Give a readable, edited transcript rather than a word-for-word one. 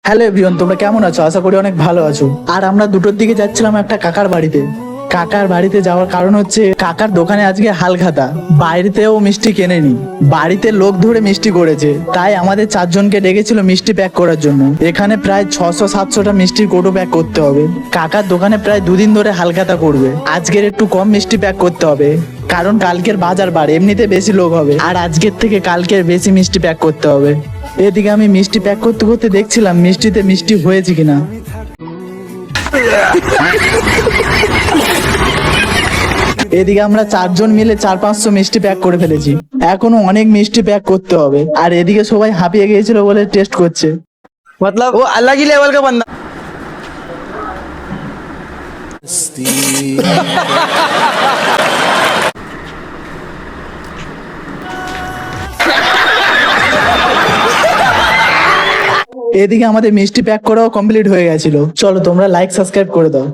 Hello everyone, তোমরা কেমন আছো? আশা করি অনেক ভালো আছো। আর আমরা দুটোর দিকে যাচ্ছিলাম একটা কাকার বাড়িতে। কাকার বাড়িতে যাওয়ার কারণ হচ্ছে কাকার দোকানে আজকে হালখাতা, বাইরেতেও মিষ্টি কেনেনি, বাড়িতে লোক ধরে মিষ্টি করেছে। তাই আমাদের চারজনকে ডেকেছিল মিষ্টি প্যাক করার জন্য। এখানে প্রায় 600-700টা মিষ্টির কৌটো প্যাক করতে হবে। কাকার দোকানে প্রায় 2 দিন ধরে হালখাতা করবে। আজকের একটু কম মিষ্টি প্যাক করতে হবে, কারণ কালকের বাজার বার, এমনিতে বেশি লোক হবে। আর আজকের থেকে কালকের বেশি মিষ্টি প্যাক করতে হবে। এদিকে আমি মিষ্টি প্যাক করতে করতে দেখছিলাম মিষ্টিতে মিষ্টি হয়েছে কিনা। এদিকে আমরা চারজন মিলে 400-500 মিষ্টি প্যাক করে ফেলেছি। এখনো অনেক মিষ্টি প্যাক করতে হবে। আর এদিকে সবাই হাঁপিয়ে গিয়েছিল বলে টেস্ট করছে। मतलब वो अलग ही लेवल का बंदा। এদিকে আমাদের মিষ্টি প্যাক করাও কমপ্লিট হয়ে গেছিল। চলো তোমরা লাইক সাবস্ক্রাইব করে দাও।